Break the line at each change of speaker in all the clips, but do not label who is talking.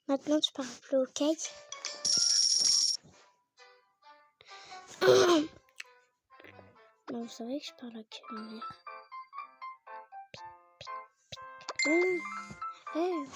Maintenant, tu parles plus au cake. Non, vous savez que je parle à ma mère. Hey.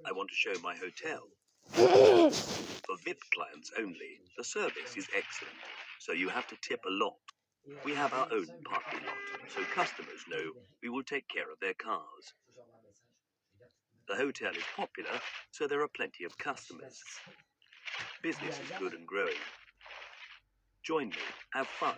I want to show my hotel. For VIP clients only, the service is excellent, so you have to tip a lot. We have our own parking lot, so customers know we will take care of their cars. The hotel is popular, so there are plenty of customers. Business is good and growing. Join me, have fun.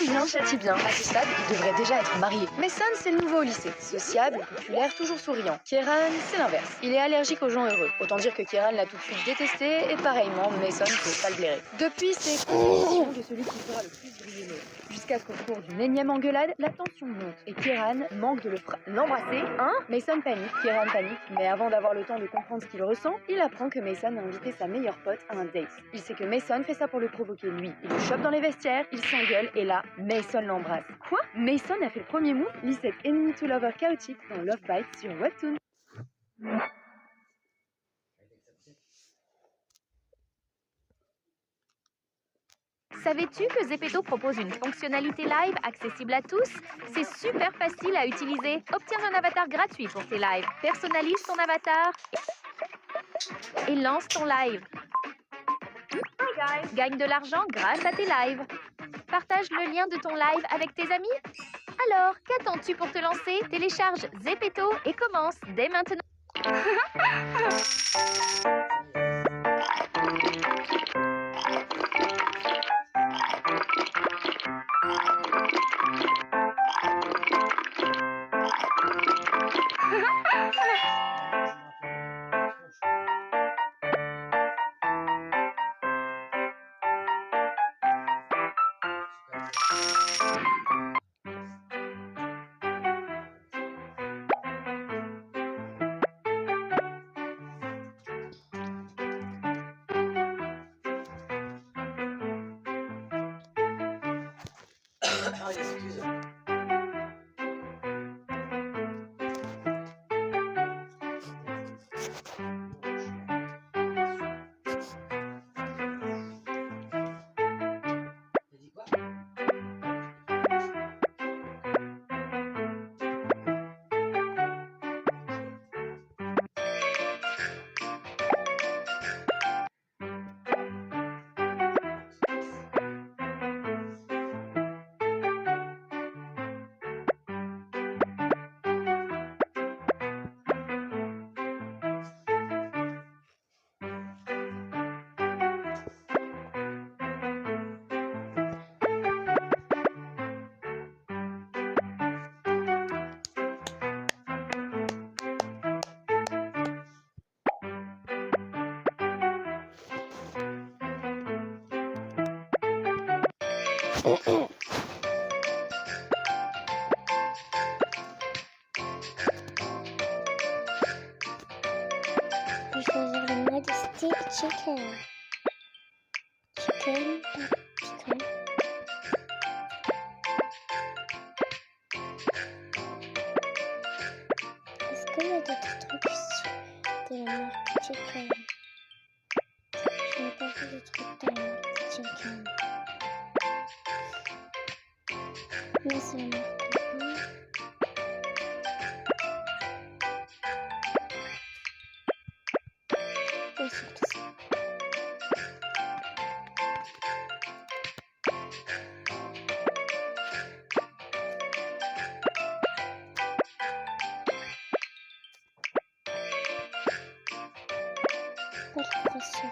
Bien, châtie bien. À ce stade, il devrait déjà être marié. Mason, c'est le nouveau au lycée. Sociable, populaire, toujours souriant. Kieran, c'est l'inverse. Il est allergique aux gens heureux. Autant dire que Kieran l'a tout de suite détesté, et pareillement, Mason peut pas le blairer. Depuis, c'est compétition de celui qui fera le plus briller l'autre. Jusqu'à ce qu'au cours d'une énième engueulade, la tension monte, et Kieran manque de l'embrasser. Hein? Mason panique, Kieran panique, mais avant d'avoir le temps de comprendre ce qu'il ressent, il apprend que Mason a invité sa meilleure pote à un date. Il sait que Mason fait ça pour le provoquer lui. Il le chope dans les vestiaires, il s'engueule, et là, Mason l'embrasse. Quoi? Mason a fait le premier move? Lis cette Enemy to Lover chaotique dans Love Bites sur Webtoon.
Savais-tu que Zepeto propose une fonctionnalité live accessible à tous? C'est super facile à utiliser. Obtiens un avatar gratuit pour tes lives. Personnalise ton avatar et lance ton live. Gagne de l'argent grâce à tes lives. Partage le lien de ton live avec tes amis. Alors, qu'attends-tu pour te lancer? Télécharge Zepeto et commence dès maintenant.
Ah, excuse. T'as dit quoi?
Je vais choisir le mode stick chicken. Chicken, chicken. Est-ce qu'il y a d'autres trucs de la marque chicken? Je n'ai pas vu de trucs de la marque chicken. Mais c'est la marque. Et surtout ça. Pas de pression.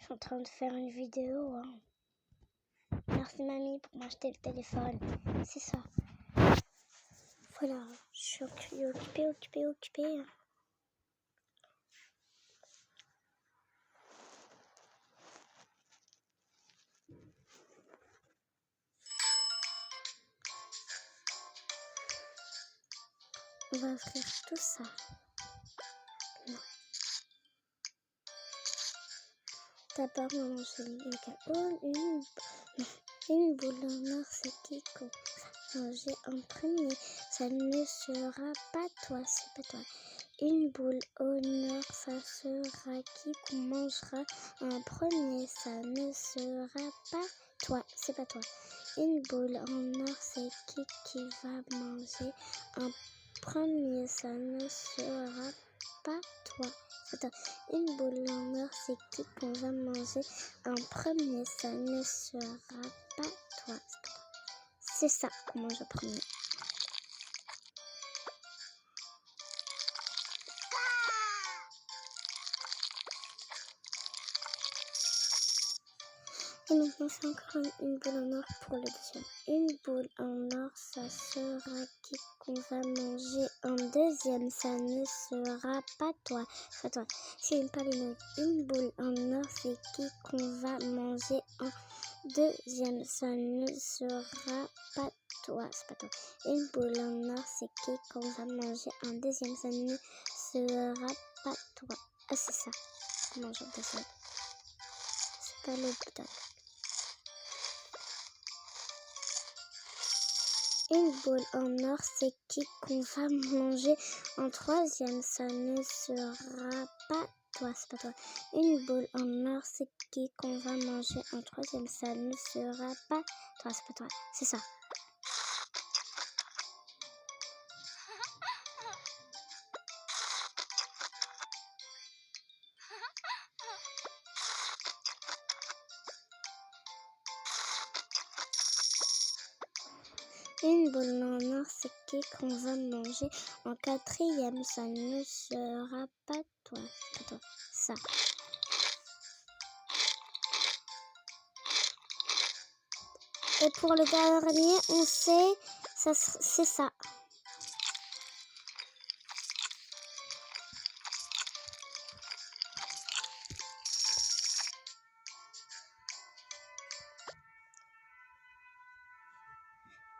Je suis en train de faire une vidéo. Merci mamie pour m'acheter le téléphone. C'est ça. Voilà, je suis occupée. On va faire tout ça. Non. D'abord, maman, je lis le cas. Une boule en or, c'est qui qu'on va manger en premier. Ça ne sera pas toi, c'est pas toi. Une boule au nord, ça sera qui qu'on mangera en premier. Ça ne sera pas toi, c'est pas toi. Une boule en or, c'est qui va manger en premier. Ça ne sera pas toi. Attends, une boule en or, c'est qui qu'on va manger en premier. Ça ne sera pas toi. C'est ça qu'on mange en premier. Et maintenant, c'est encore une boule en or pour le deuxième. Une boule en or, ça sera qui qu'on va manger en deuxième. Ça ne sera pas toi. C'est toi. C'est pas les notes. Une boule en or, c'est qui qu'on va manger en deuxième. Ça ne sera pas toi. C'est pas toi. Une boule en or, c'est qui qu'on va manger en deuxième. Ça ne sera pas toi. Ah, c'est ça. On mange en deuxième. C'est pas le bouton. Une boule en or, c'est qui qu'on va manger en troisième. Ça ne sera pas toi, c'est pas toi. Une boule en or, c'est qui qu'on va manger en troisième. Ça ne sera pas toi, c'est pas toi. C'est ça. Une boule en or, c'est qui qu'on va manger en quatrième. Ça ne sera pas toi, c'est pas toi. Ça. Et pour le dernier, on sait, c'est ça.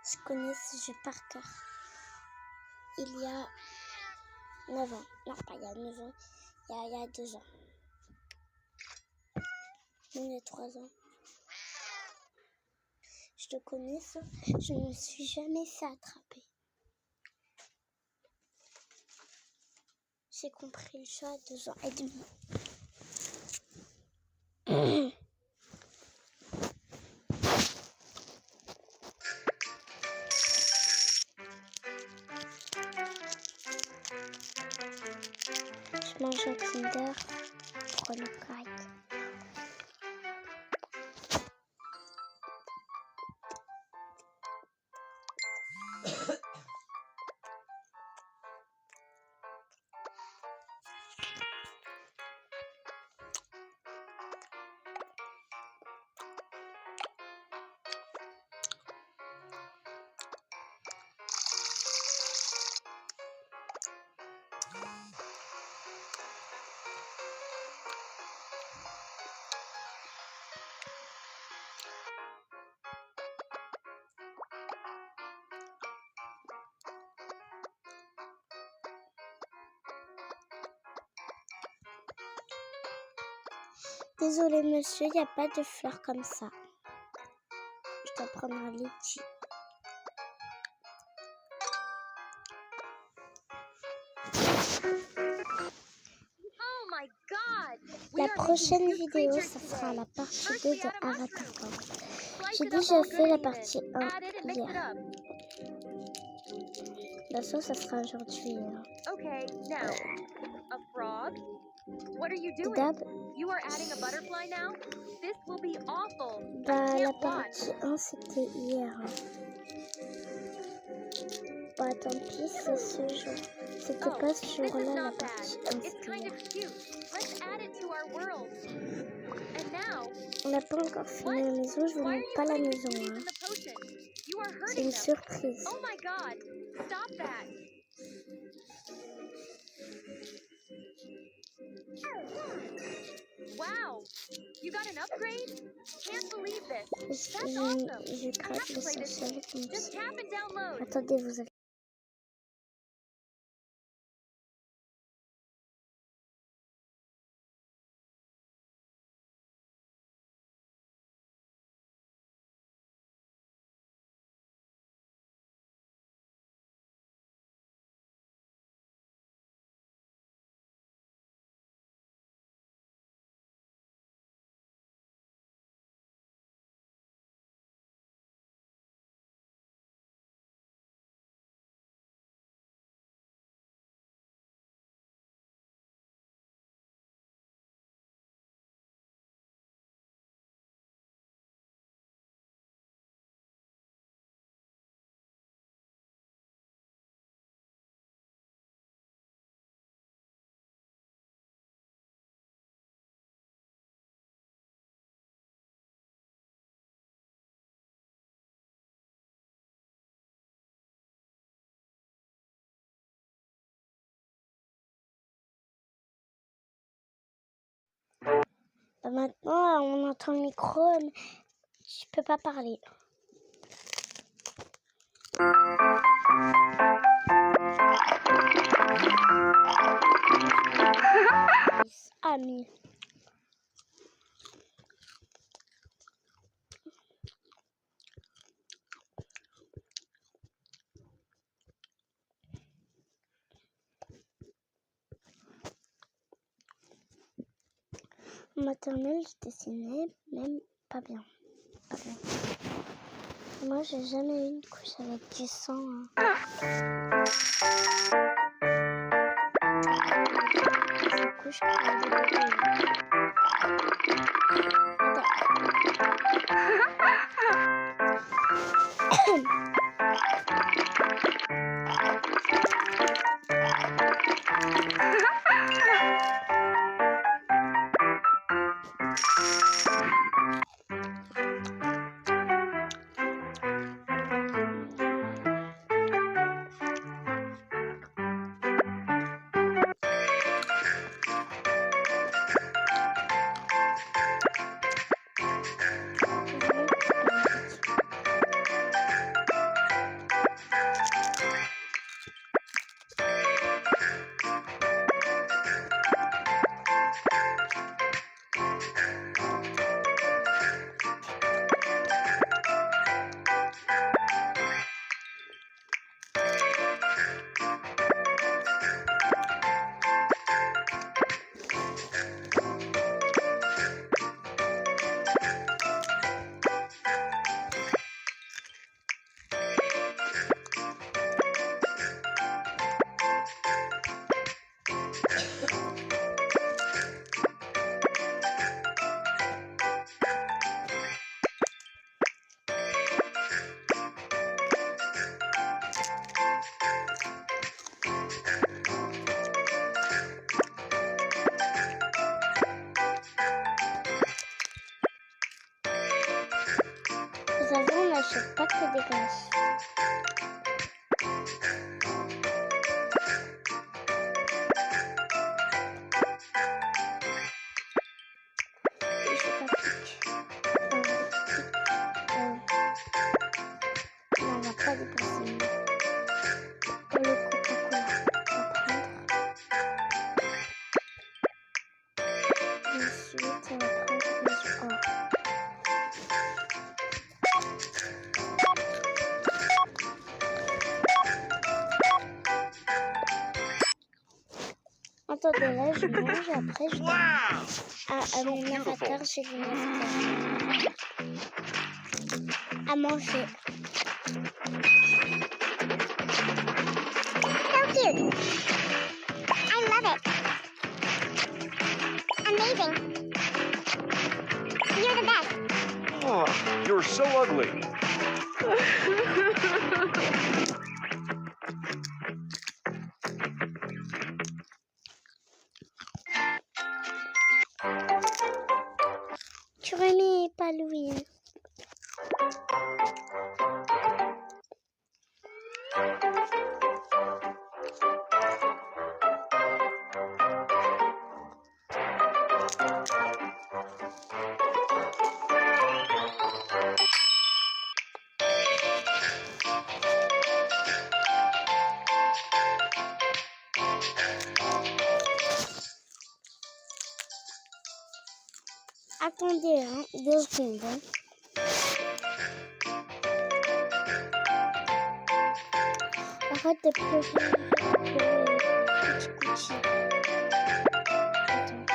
Je connais ce jeu par cœur. Il y a 9 ans. Non, pas il y a 9 ans. Il y a 2 ans. Il y a 3 ans. Je te connais ça. Je ne me suis jamais fait attraper. J'ai compris le jeu à 2 ans et demi. Je mange un Kinder pour le correct. Désolé monsieur, il n'y a pas de fleurs comme ça. Je dois prendre un litchi. La prochaine vidéo, ça sera la partie 2 de Avatar Kong. J'ai déjà fait la partie 1 hier. L'assaut, ça sera aujourd'hui.
Okay, now, a frog? What are you doing?
Dab,
You are adding a butterfly now? This will be awful. I
bah, la
can't watch.
partie 1, c'était hier. Bah, tant pis, c'est ce jour. C'était
Oh,
pas ce
this is
jour-là, la
not bad.
partie 1,
It's
c'était
kind
hier.
of cute. Let's add it to our world. And now,
On n'a pas encore fini la maison, je vous
why are
montre
you
pas la
putting the
maison.
cuties
Hein.
in the potion? You are
C'est
hurting
une
them.
surprise.
Oh my god, stop that. Wow, you got an upgrade? Can't believe this. That's awesome.
Je
I
craque
have to
les
play this
sorciers
game.
avec mon
Just
petit.
tap and download.
Attendez, vous avez... Bah, maintenant, on entend le micro, mais je peux pas parler. Ami. En maternelle, je dessinais même pas bien. Pas bien. Moi, j'ai jamais eu une couche avec du sang. Ces couches pour les bébés. Vous savez, on n'achète pas que des glaces. Les chocs on va pas dépenser. Pour le Coca-Cola, on va prendre. Ensuite, on va prendre les sports. Attendez, là, je mange, après, je donne à mon avatar, j'ai mon avatar. À manger.
So cute. I love it. Amazing. You're the best.
Oh, you're so ugly.
Tu remets pas Louis. Attendez, 2 secondes. Arrête de pleurer, petit couchi. Attends.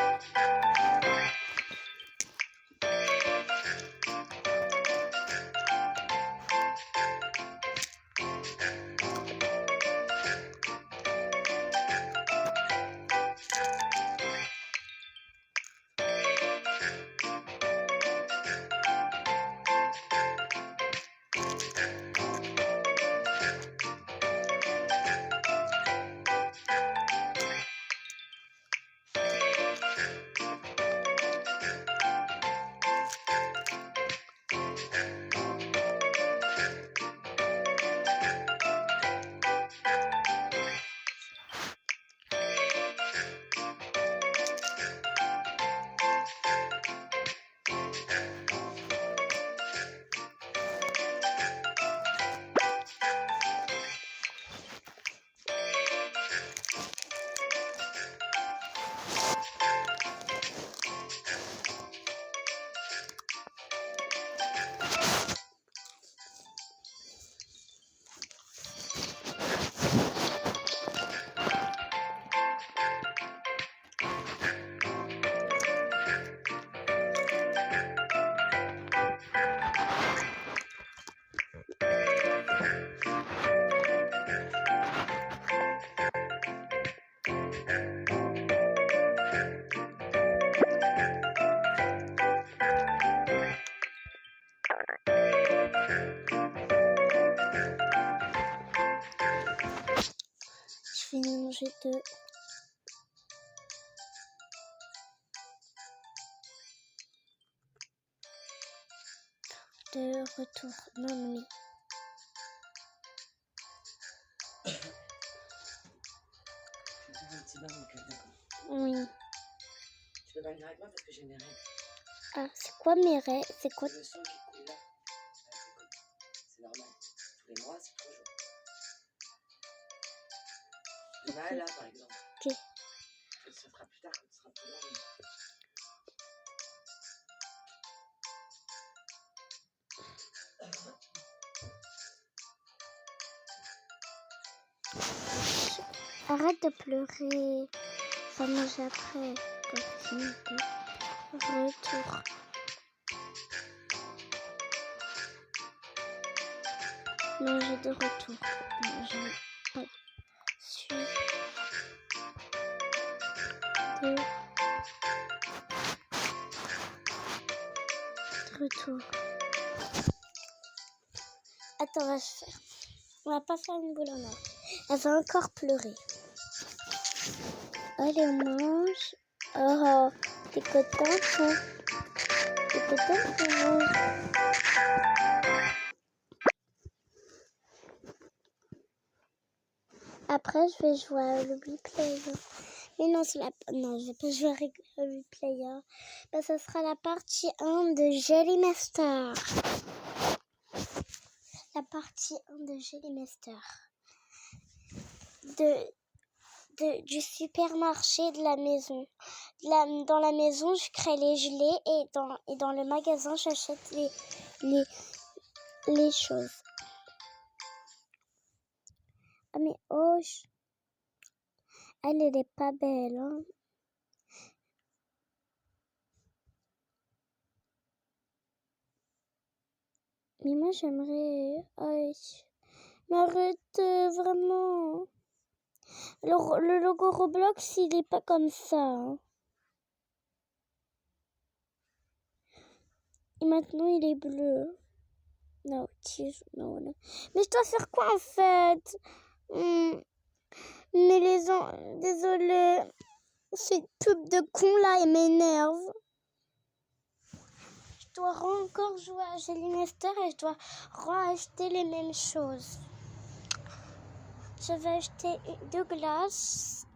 manger de retour. Non, mais
Je vais faire un petit bain, donc d'accord.
oui.
Tu peux baigner avec moi parce que j'ai mes règles.
Ah, c'est quoi mes rêves? C'est quoi?
Le sang qui coule là. C'est normal. Tous les mois, c'est 3 jours. Il y en a un là, par exemple.
Ok.
Ça se fera plus tard quand ce sera plus long.
Arrête de pleurer. Ça mange après. Continue de retour. Manger de retour. Manger pas. Suis. De retour. Attends, on va pas faire une boule en or. Elle va encore pleurer. Allez, on mange. Oh, t'es contente, hein? T'es contente de manger? Après, je vais jouer à Ruby Player. Mais non, non, je vais pas jouer à Ruby Player. Ben, ça sera la partie 1 de Jelly Master. La partie 1 de Jelly Master. Du supermarché de la maison. Dans la maison, je crée les gelées et dans le magasin, j'achète les choses. Ah mais oh, elle est pas belle, hein. Mais moi, j'aimerais... Mais arrête, vraiment. Le logo Roblox, il est pas comme ça, hein. Et maintenant, il est bleu. Non, non. Mais je dois faire quoi, en fait? Mais désolé. Cette pub de con, là, elle m'énerve. Je dois encore jouer à Jelly Master et je dois acheter les mêmes choses. Je vais acheter 2 glaces.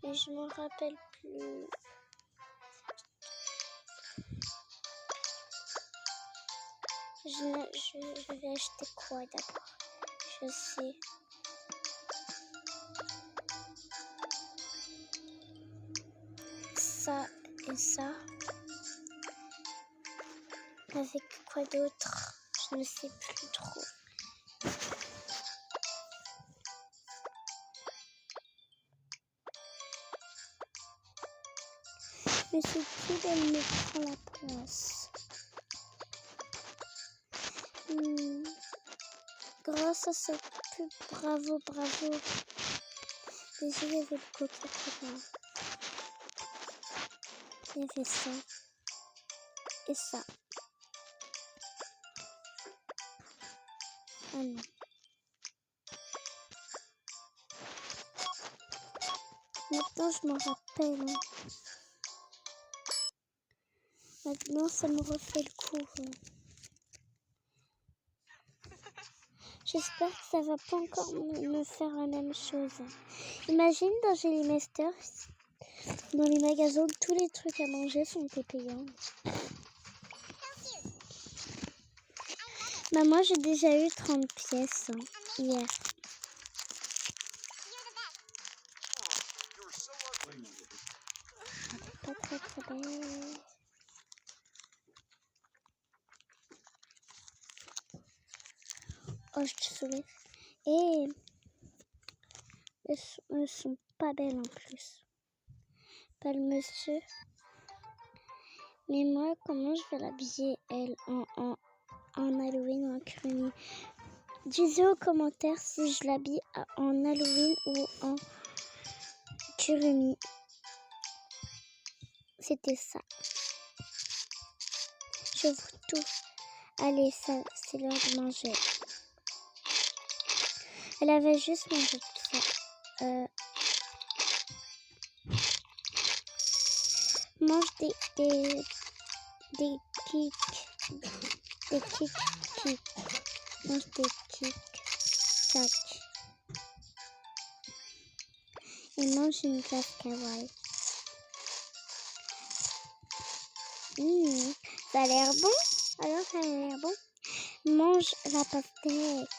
Mais je m'en rappelle plus. Je vais acheter quoi d'abord? Je sais. Ça et ça. Avec quoi d'autre? Je ne sais plus trop. Mais c'est qui elle me prend la place? Grâce à cette pub, bravo. Déjà, il y avait le Coca-Cola. Il y avait ça. Et ça. Ah non. Maintenant, je m'en rappelle. Hein. Maintenant, ça me refait le coup. Hein. J'espère que ça va pas encore me faire la même chose. Imagine dans Jelly Master, dans les magasins, tous les trucs à manger sont payants. Bah moi, j'ai déjà eu 30 pièces hier. Pas très belle. Oh, je te soulève. Et elles sont pas belles en plus. Pas le monsieur. Mais moi, comment je vais l'habiller, elle, en Halloween ou en Kurumi? Disez aux commentaires si je l'habille en Halloween ou en Kurumi. C'était ça. J'ouvre tout. Allez, ça, c'est l'heure de manger. Elle avait juste mangé tout ça. Mange des kicks. Des kicks. Mange des kicks. Tac. Et mange une glace kawaii. Ça a l'air bon. Alors ça a l'air bon. Mange la pastèque.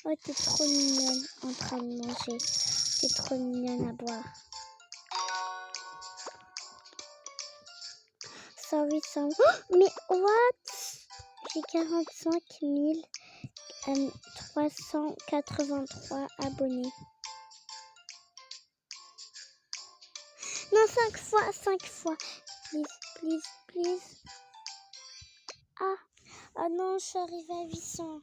Oh, t'es trop mignonne en train de manger. T'es trop mignonne à boire. Sorry, sorry. Oh, mais what? J'ai 45 383 abonnés. Non, 5 fois. Please. Ah non, je suis arrivée à 800.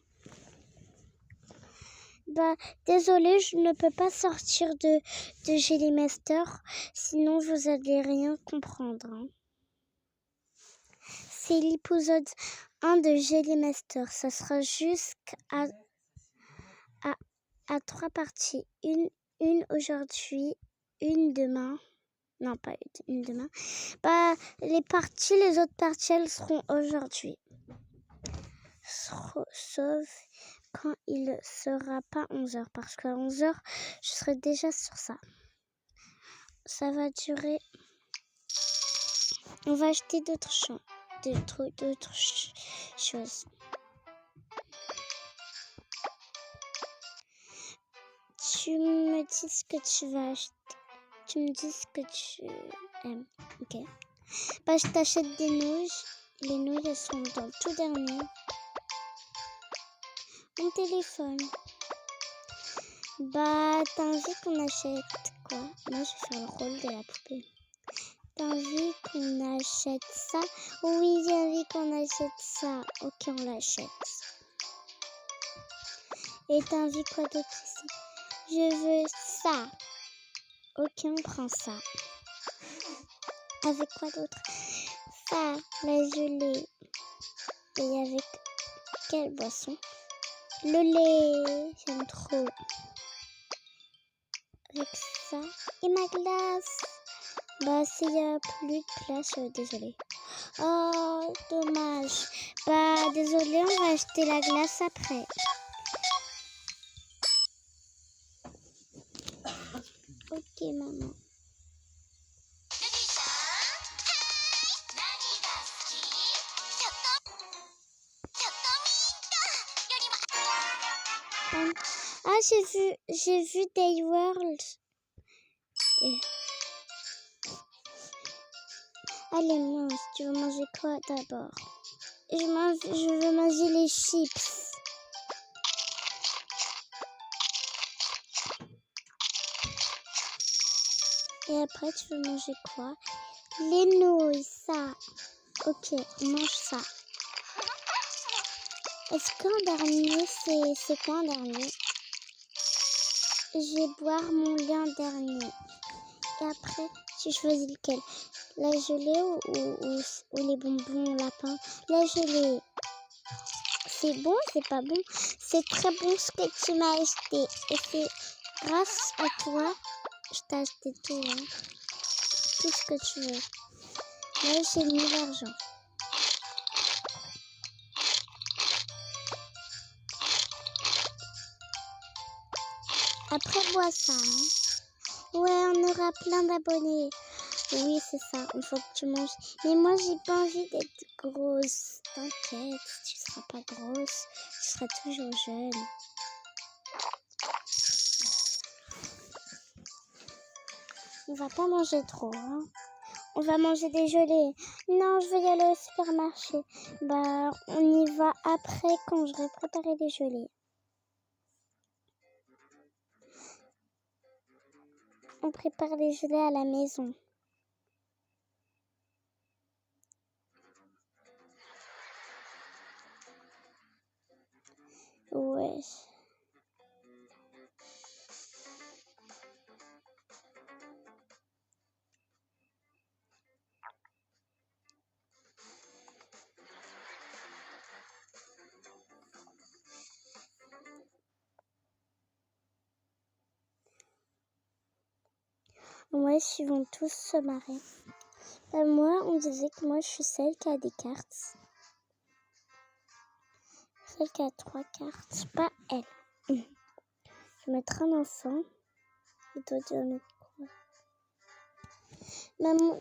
Bah, désolée, je ne peux pas sortir de Jelly Master, sinon vous allez rien comprendre. Hein. C'est l'épisode 1 de Jelly Master. Ça sera jusqu'à 3 parties. Une aujourd'hui, une demain. Non, pas une demain. Bah, les autres parties, elles seront aujourd'hui. Sauf quand il ne sera pas 11h. Parce qu'à 11h, je serai déjà sur ça. Ça va durer. On va acheter d'autres choses. Tu me dis ce que tu vas acheter. Tu me dis ce que tu aimes. Ok. Bah, je t'achète des nouilles. Les nouilles, elles sont dans le tout dernier. Mon téléphone. Bah, t'as envie qu'on achète quoi? Moi, je vais faire le rôle de la poupée. T'as envie qu'on achète ça? Oui, j'ai envie qu'on achète ça. Ok, on l'achète. Et t'as envie quoi d'autre ici? Je veux ça. Ok, on prend ça. Avec quoi d'autre? Ça, la gelée. Et avec quelle boisson? Le lait, j'aime trop. Avec ça. Et ma glace. Bah, s'il n'y a plus de place, désolée. Oh, dommage. Bah, désolée, on va acheter la glace après. Ok, maman. Ah, j'ai vu Day World. Allez, mange. Tu veux manger quoi d'abord? Je veux manger les chips. Et après, tu veux manger quoi? Les nouilles, ça. Ok, mange ça. Est-ce qu'en dernier, c'est quoi en dernier? Je vais boire mon lait en dernier. Et après, tu choisis lequel? La gelée ou les bonbons lapin? La gelée. C'est bon, c'est pas bon? C'est très bon ce que tu m'as acheté. Et c'est grâce à toi, je t'ai acheté tout. Hein. Tout ce que tu veux. Là, j'ai mis l'argent. Après, bois ça. Hein. Ouais, on aura plein d'abonnés. Oui, c'est ça. Il faut que tu manges. Mais moi, j'ai pas envie d'être grosse. T'inquiète, tu seras pas grosse. Tu seras toujours jeune. On va pas manger trop, hein. On va manger des gelées. Non, je vais y aller au supermarché. Bah, on y va après quand j'aurai préparé des gelées. On prépare les gelées à la maison. Ouais. Ouais, ils vont tous se marrer. Moi, on disait que moi, je suis celle qui a des cartes. Celle qui a 3 cartes, pas elle. Je vais mettre un enfant. Il doit dire mettre quoi? Maman,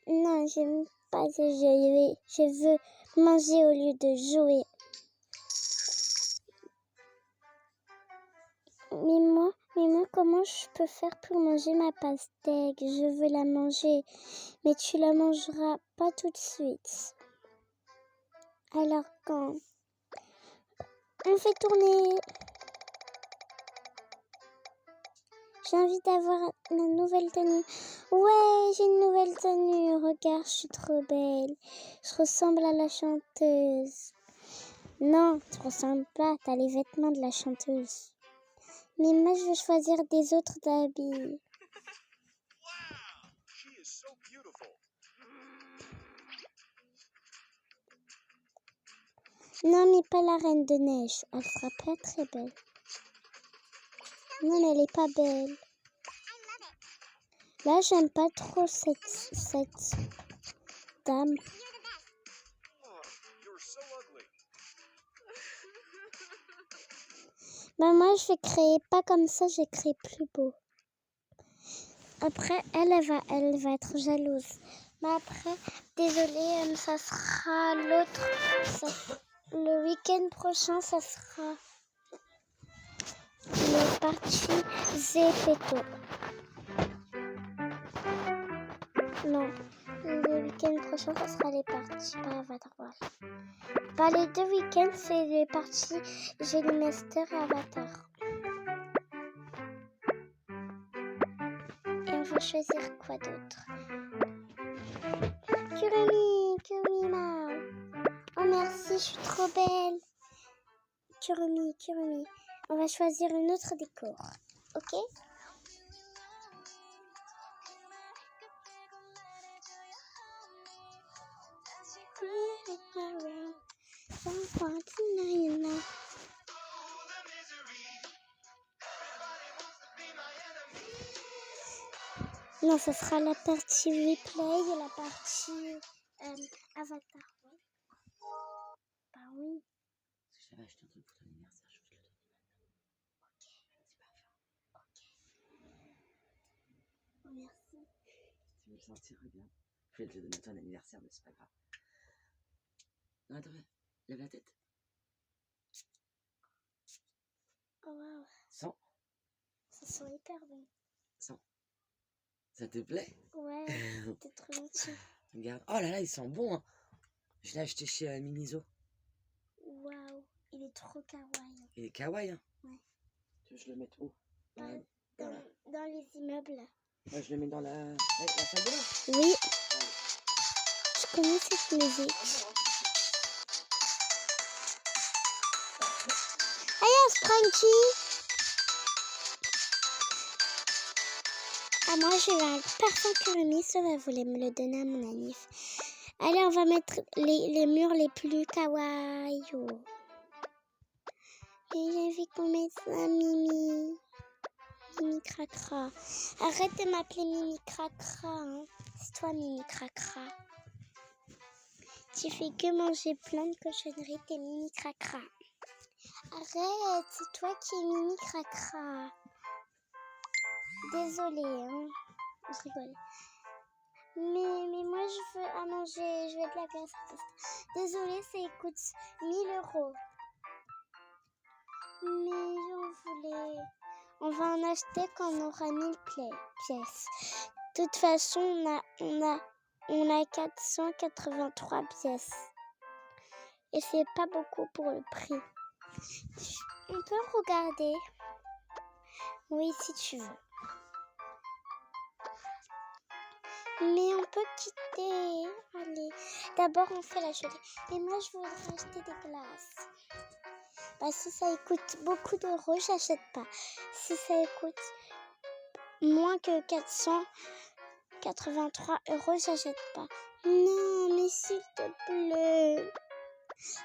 non, j'aime pas ce jeu. Je veux manger au lieu de jouer. Mais moi, comment je peux faire pour manger ma pastèque? Je veux la manger, mais tu la mangeras pas tout de suite. Alors quand? On fait tourner. J'ai envie d'avoir une nouvelle tenue. Ouais, j'ai une nouvelle tenue. Regarde, je suis trop belle. Je ressemble à la chanteuse. Non, tu ressembles pas. T'as les vêtements de la chanteuse. Mais moi, je veux choisir des autres habits.
She is so beautiful.
Non, mais pas la Reine de Neige. Elle sera pas très belle. Non, mais elle est pas belle. Là, j'aime pas trop cette dame.
Oh, you're so ugly.
Bah, moi, je vais créer pas comme ça, j'ai créé plus beau. Après, elle va être jalouse. Mais après, désolée, ça sera l'autre. Le week-end prochain, ça sera le parti Zepeto. Non, le week-end prochain, ça sera les parties, pas Avatar World. Bah, les 2 week-ends, c'est les parties Jelly Master et Avatar. Et on va choisir quoi d'autre? Kurumi Mao. Oh merci, je suis trop belle. Kurumi. On va choisir une autre décor. Ok? Non, ce sera la partie replay et la partie Avatar. Bah oui.
Si j'avais acheté un truc pour ton anniversaire, je vais te le donner maintenant.
Ok. Merci.
Tu veux le sentir, regarde. Je vais te le donner à ton anniversaire, mais c'est pas grave. Non, attends, lève la tête.
Oh wow.
Sens.
Ça sent hyper bon.
Sens. Ça te plaît?
Ouais, t'es trop gentil.
Regarde. Oh là là, il sent bon, hein. Je l'ai acheté chez Miniso.
Waouh, il est trop kawaii.
Il est kawaii, hein.
Ouais.
Tu veux que je le mette où?
Dans les immeubles.
Moi, je le mets dans la salle de bain.
Oui. Je connais cette musique. Allez, Spranky. Ah, moi, j'ai eu un parfum Kurumi, ça va voulait me le donner à mon anniv. Allez, on va mettre les murs les plus kawaii. Et j'ai envie qu'on mette ça, Mimi. Mimi Cracra. Arrête de m'appeler Mimi Cracra. Hein. C'est toi, Mimi Cracra. Tu fais que manger plein de cochonneries, t'es Mimi Cracra. Arrête, c'est toi qui es Mimi Cracra. Désolée, hein. Je rigole. Mais moi, je veux à manger. Je veux de la glace à tester. Désolée, ça coûte 1000 €. Mais j'en voulais. On va en acheter quand on aura 1000 pièces. De toute façon, on a 483 pièces. Et c'est pas beaucoup pour le prix. On peut regarder. Oui, si tu veux. Mais on peut quitter. Allez. D'abord, on fait la chaudière. Mais moi, je voudrais acheter des glaces. Bah, si ça coûte beaucoup d'euros, j'achète pas. Si ça coûte moins que 483 €, j'achète pas. Non, mais s'il te plaît.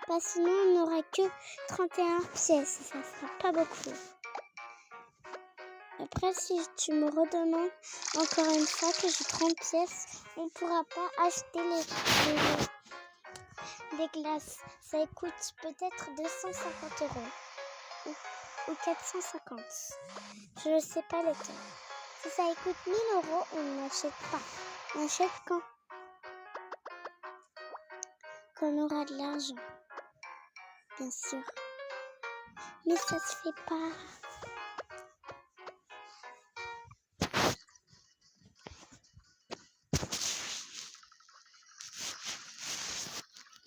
Bah, sinon, on n'aura que 31 pièces. Ça fera pas beaucoup. Après, si tu me redemandes encore une fois que j'ai 30 pièces, on ne pourra pas acheter les glaces. Ça coûte peut-être 250 € ou 450. Je ne sais pas lequel. Si ça coûte 1000 €, on n'achète pas. On achète quand on aura de l'argent, bien sûr. Mais ça se fait pas.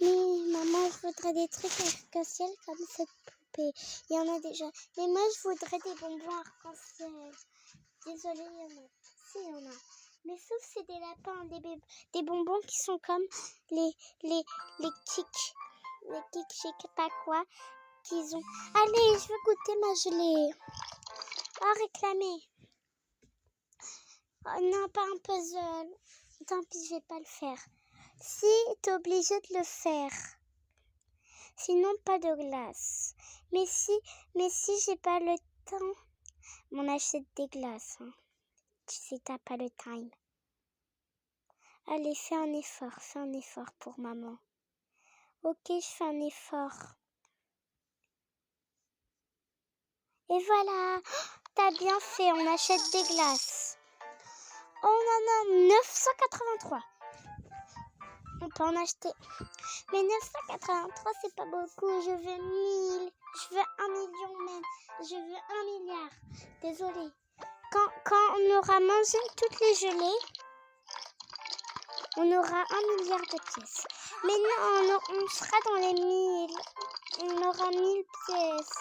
Mais maman, je voudrais des trucs arc-en-ciel comme cette poupée. Il y en a déjà. Mais moi, je voudrais des bonbons arc-en-ciel. Désolée, il y en a. Si, il y en a. Mais sauf c'est des lapins, des bonbons qui sont comme les kicks. Les kicks, je sais pas quoi, qu'ils ont. Allez, je veux goûter ma gelée. Oh, réclamer. Oh non, pas un puzzle. Tant pis, je vais pas le faire. Si, t'es obligé de le faire. Sinon, pas de glace. Mais si j'ai pas le temps, on achète des glaces. Hein. Tu sais, t'as pas le time. Allez, fais un effort pour maman. Ok, je fais un effort. Et voilà, t'as bien fait, on achète des glaces. Oh non, 983. On peut en acheter. Mais 983, c'est pas beaucoup. Je veux 1000. Je veux 1 million même. Je veux 1 milliard. Désolée. Quand on aura mangé toutes les gelées, on aura 1 milliard de pièces. Mais non, on sera dans les 1000. On aura 1000 pièces.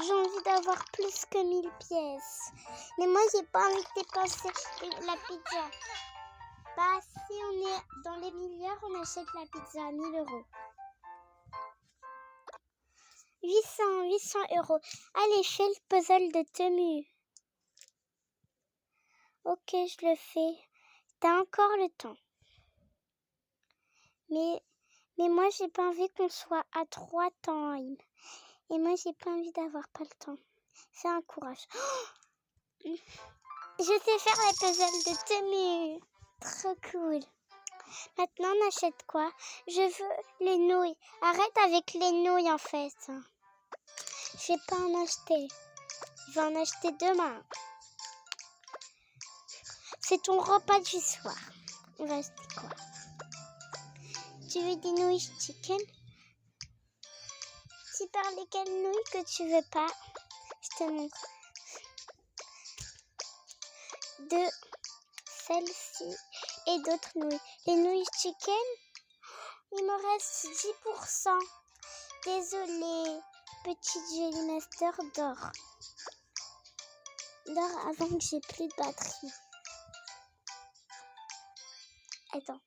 J'ai envie d'avoir plus que 1000 pièces. Mais moi, j'ai pas envie de dépenser la pizza. Bah, si on est dans les milliards, on achète la pizza à 1000 €. 800 €. Allez, fais le puzzle de tenue. Ok, je le fais. T'as encore le temps. Mais moi, j'ai pas envie qu'on soit à 3 temps. Et moi, j'ai pas envie d'avoir pas le temps. C'est un courage. Oh, je sais faire les puzzles de tenue. Trop cool. Maintenant, on achète quoi? Je veux les nouilles. Arrête avec les nouilles, en fait. Je vais pas en acheter. Je vais en acheter demain. C'est ton repas du soir. On va acheter quoi? Tu veux des nouilles chicken? Tu parles lesquelles nouilles que tu veux pas? Je te montre. De celle-ci et d'autres nouilles. Les nouilles chicken, il me reste 10%. Désolée, petite Jelly Master, dors. Dors avant que j'ai plus de batterie. Attends.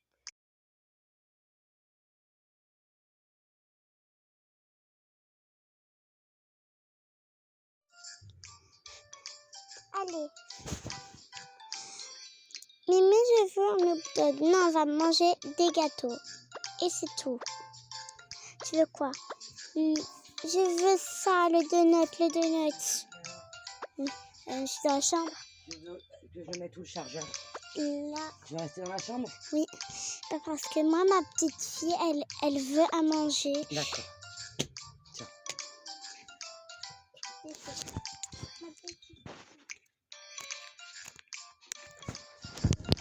Allez. Mais je veux un hot-dog. Non, on va manger des gâteaux. Et c'est tout. Tu veux quoi? Je veux ça, le donut. Je suis dans la chambre.
Tu veux que je mette où le chargeur?
Là.
Tu veux rester dans la chambre?
Oui. Parce que moi, ma petite fille, elle veut à manger.
D'accord. Tiens.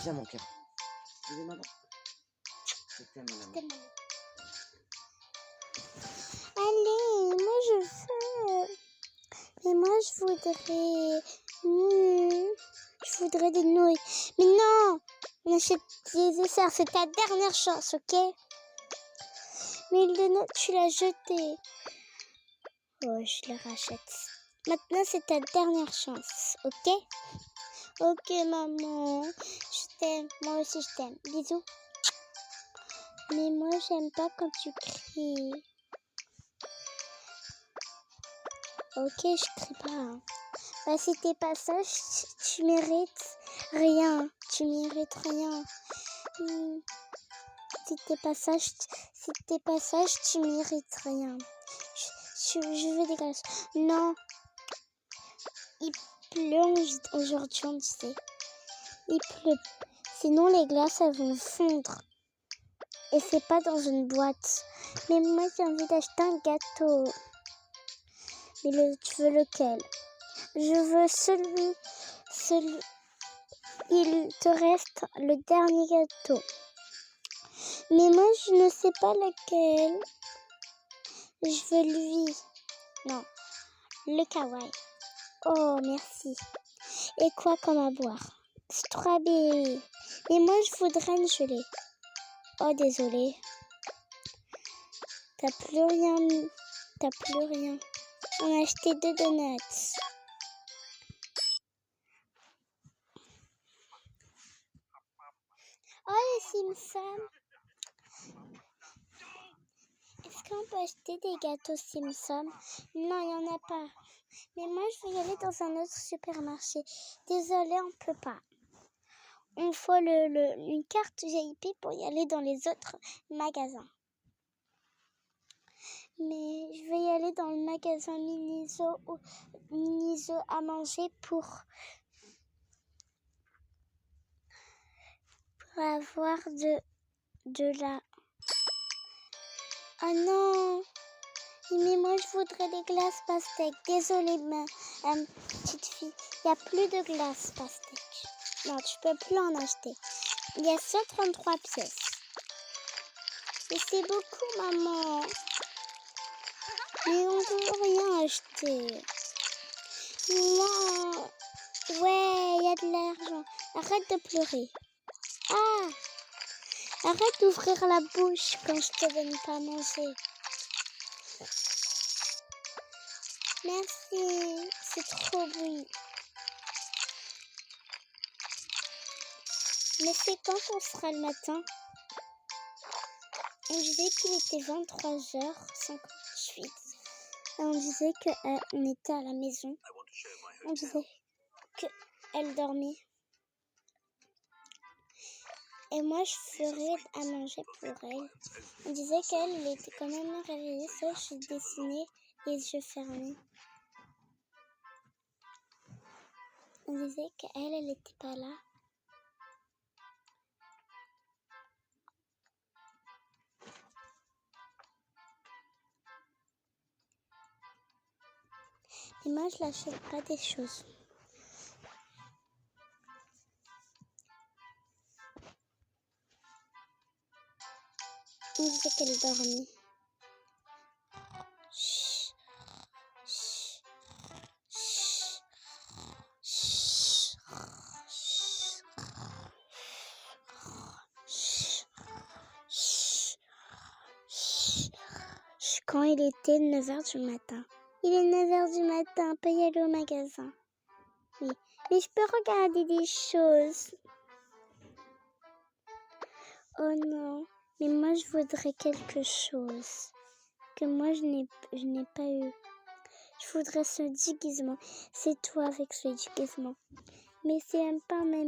Viens, mon cœur. Tu veux, maman? Je t'aime, maman.
Allez, moi je veux. Mais moi je voudrais des nouilles. Mais non, on achète des desserts, c'est ta dernière chance, ok? Mais le donut, tu l'as jeté. Oh, je le rachète. Maintenant, c'est ta dernière chance, ok? Ok, maman, je t'aime. Moi aussi, je t'aime. Bisous. Mais moi, j'aime pas quand tu cries. Ok, je crie pas. Hein. Bah, si t'es pas sage, tu mérites rien. Tu mérites rien. Si t'es pas sage, tu mérites rien. Je veux des glaces. Non. pleut aujourd'hui, on disait. Il pleut. Sinon, les glaces, elles vont fondre. Et c'est pas dans une boîte. Mais moi, j'ai envie d'acheter un gâteau. Mais tu veux lequel? Je veux celui... Il te reste le dernier gâteau. Mais moi, je ne sais pas lequel. Je veux lui. Non, le kawaii. Oh, merci. Et quoi comme à boire? Strawberry. Mais moi, je voudrais une gelée. Oh, désolé. T'as plus rien. T'as plus rien. On a acheté 2 donuts. Oh, les Simpsons. Est-ce qu'on peut acheter des gâteaux Simpsons? Non, il n'y en a pas. Mais moi, je veux y aller dans un autre supermarché. Désolée, on ne peut pas. On faut une carte VIP pour y aller dans les autres magasins. Mais je vais y aller dans le magasin Miniso à manger pour avoir de la... Oh non! Mais moi, je voudrais des glaces pastèques. Désolée, ma petite fille. Il n'y a plus de glaces pastèques. Non, tu peux plus en acheter. Il y a 133 pièces. Mais c'est beaucoup, maman. Mais on ne peut rien acheter. Non. Ouais, il y a de l'argent. Arrête de pleurer. Ah! Arrête d'ouvrir la bouche quand je te donne pas à manger. Merci, c'est trop bruit. Mais c'est quand on sera le matin? On disait qu'il était 23h58. Et on disait qu'on était à la maison. On disait qu'elle dormait. Et moi, je ferais à manger pour elle. On disait qu'elle était quand même réveillée, seule, je dessinais les yeux fermés. On disait qu'elle n'était pas là. Et moi, je n'achète pas des choses. On disait qu'elle dormait. Chut, chut, chut, chut, chut, chut, chut. Quand il était 9h du matin. Il est 9h du matin, on peut y aller au magasin. Oui, mais je peux regarder des choses. Oh non, mais moi je voudrais quelque chose que moi je n'ai pas eu. Je voudrais ce déguisement. C'est toi avec ce déguisement. Mais c'est un pas, mais.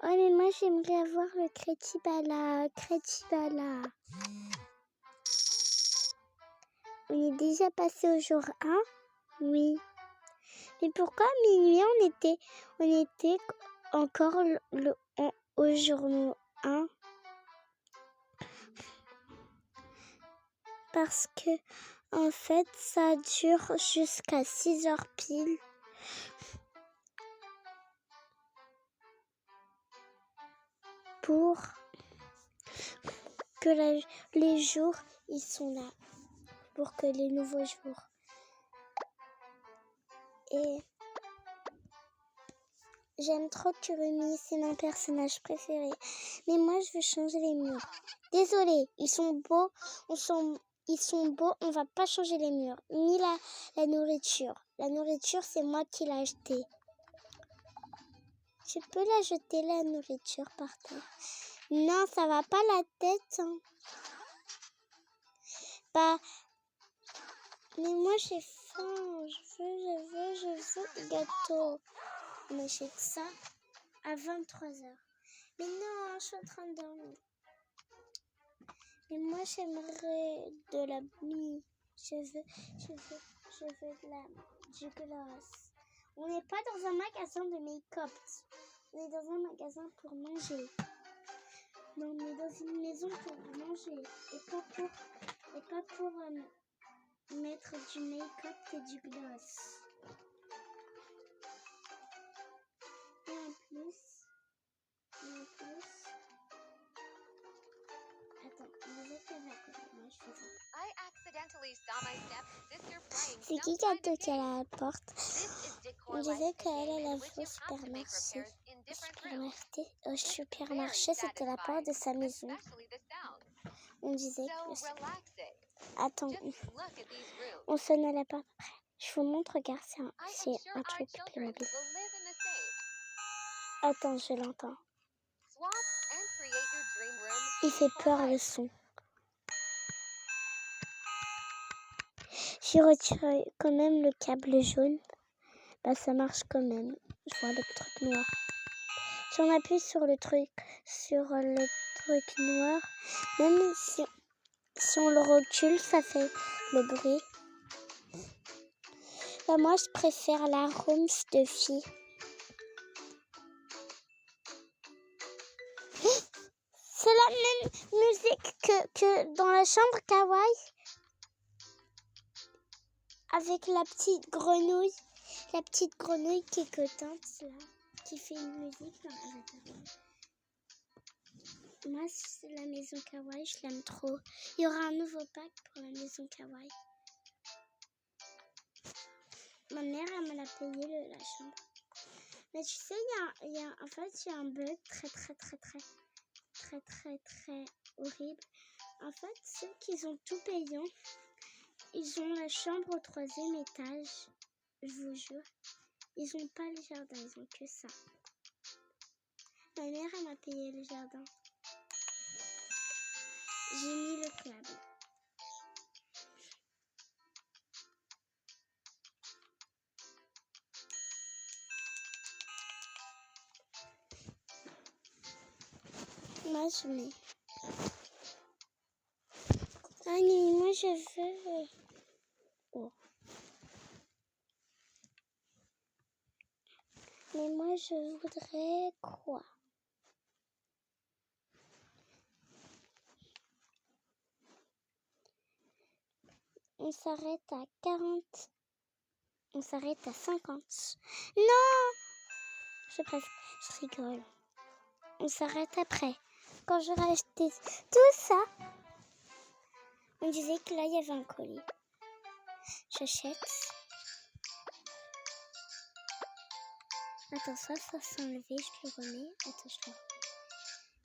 Oh, mais moi j'aimerais avoir le Crétibala. On est déjà passé au jour 1? Oui. Mais pourquoi à minuit on était encore au jour 1? Parce que, en fait, ça dure jusqu'à 6h pile. Pour que les jours, ils sont là. Pour que les nouveaux jours. Et j'aime trop Kurumi, c'est mon personnage préféré. Mais moi, je veux changer les murs. Désolée, ils sont beaux, on va pas changer les murs. Ni la nourriture. La nourriture, c'est moi qui l'ai achetée. Je peux la jeter, la nourriture, par terre. Non, ça va pas la tête. Hein. Bah, mais moi, j'ai faim. Je veux gâteau. On achète ça à 23h. Mais non, je suis en train de dormir. Mais moi, j'aimerais de la mie. Je veux du gloss. On n'est pas dans un magasin de make-up. On est dans un magasin pour manger. Non, on est dans une maison pour manger. Et pas pour mettre du make-up et du gloss. Et en plus. Attends, vous êtes avec moi, je fais ça. C'est qui qui a toqué à la porte? On disait qu'elle avait au supermarché. Au supermarché, c'était la porte de sa maison. On disait que... Attends, on sonne à la porte après. Je vous montre, regarde, c'est un truc Playmobil. Attends, je l'entends. Il fait peur le son. J'ai retiré quand même le câble jaune. Bah ça marche quand même. Je vois le truc noir. Si on appuie sur le truc noir, même si on le recule, ça fait le bruit. Bah moi je préfère la Rooms de fille. C'est la même musique que dans la chambre kawaii. Avec la petite grenouille qui est contente là, qui fait une musique dans l'avatar. Moi, c'est la maison kawaii, je l'aime trop. Il y aura un nouveau pack pour la maison kawaii. Ma mère, elle me l'a payé la chambre. Mais tu sais, il y a un bug très horrible. En fait, ceux qui ont tout payant, ils ont la chambre au 3e étage. Je vous jure. Ils n'ont pas le jardin, ils ont que ça. Ma mère, elle m'a payé le jardin. J'ai mis le câble. Moi, je mets. Ah non, moi, je veux... Oh. Mais moi, je voudrais quoi? On s'arrête à 40. On s'arrête à 50. Non! Je rigole. On s'arrête après. Quand j'aurai acheté tout ça, on disait que là, il y avait un colis. J'achète. Attends, ça s'est enlevé, je le remets. Attends, je le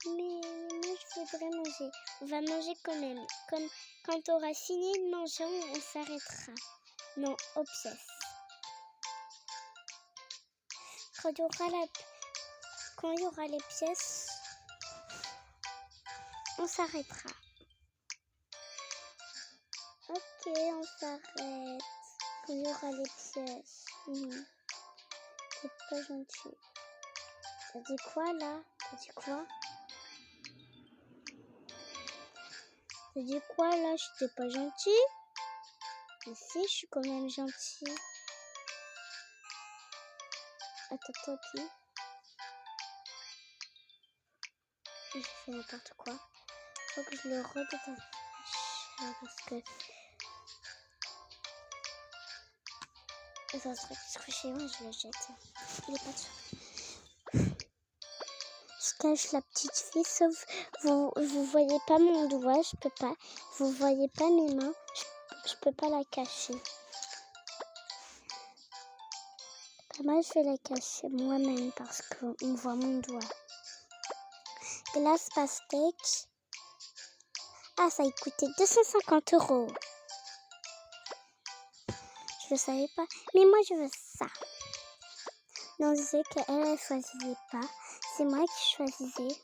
remets. Mais moi, je voudrais manger. On va manger quand même. Comme quand on aura fini de manger, on s'arrêtera. Non, obsesse. Quand il y aura les pièces, on s'arrêtera. Ok, on s'arrête. Quand il y aura les pièces. C'est pas gentil. T'as dit quoi là? T'as dit quoi? T'as dit quoi là? J'étais pas gentil? Mais si, je suis quand même gentille. Attends, toi qui? J'ai fait n'importe quoi. Faut que je le redétache parce que... Attends, ce truc se chez moi, je le jette. Il est pas dessus. Je cache la petite fille, sauf vous voyez pas mon doigt, je peux pas. Vous voyez pas mes mains, je peux pas la cacher. Moi, je vais la cacher moi-même parce qu'on voit mon doigt. Glace pastèque. Ah, ça a coûté 250 €. Je le savais pas. Mais moi, je veux ça. Non, on disait qu'elle ne choisissait pas. C'est moi qui choisissais.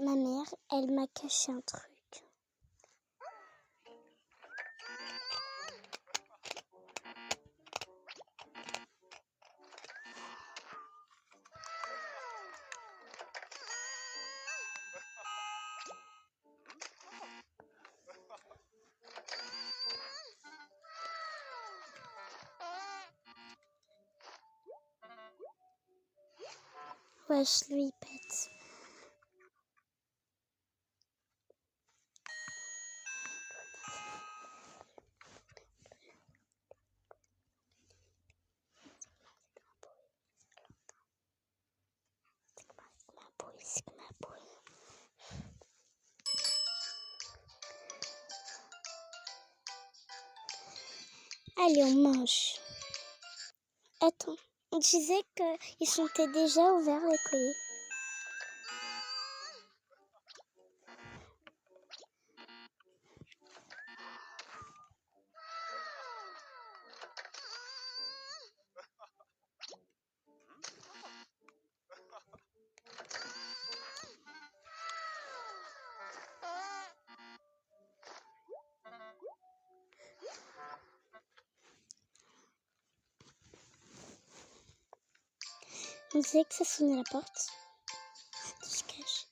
ma mère, elle m'a caché un truc. Wesh, lui pète. C'est ma boule. Allez, on mange. Attends, on disait qu'ils sont déjà ouverts les colis. On disait que ça sonnait à la porte. Attends, je cache.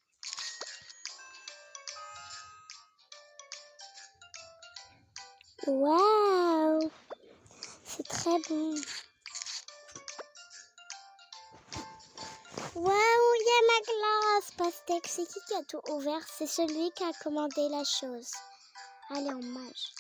Waouh! C'est très bon. Waouh, il y a ma glace! Pastèque, c'est qui a tout ouvert? C'est celui qui a commandé la chose. Allez, on mange.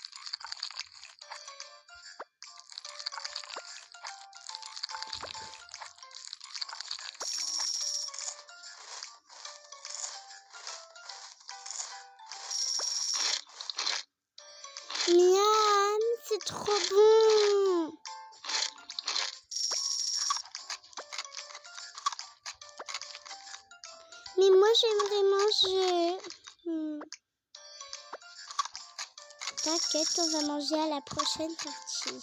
Miam, c'est trop bon! Mais moi, j'aimerais manger. T'inquiète, on va manger à la prochaine partie.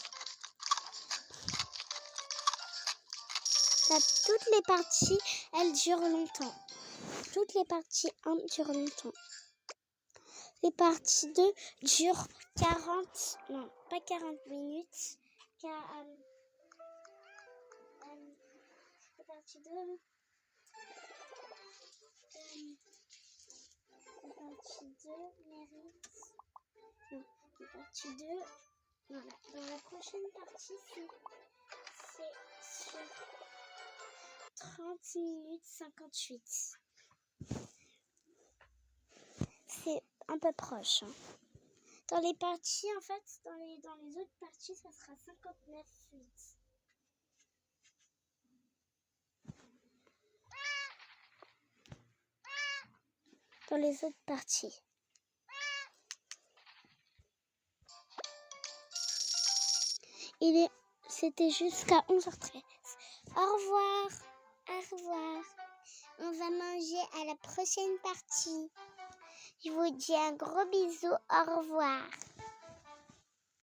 Là, toutes les parties, elles durent longtemps. Toutes les parties 1 durent longtemps. Les parties 2 durent 40... Non, pas 40 minutes. Les parties 2... Les parties 2 méritent... Non, les parties 2... Voilà. Dans la prochaine partie, c'est sur 30 minutes 58. C'est un peu proche. Hein. Dans les parties, en fait, dans les autres parties, ça sera 59 minutes. Dans les autres parties. C'était jusqu'à 11h13. Au revoir. Au revoir. On va manger à la prochaine partie. Je vous dis un gros bisou. Au revoir.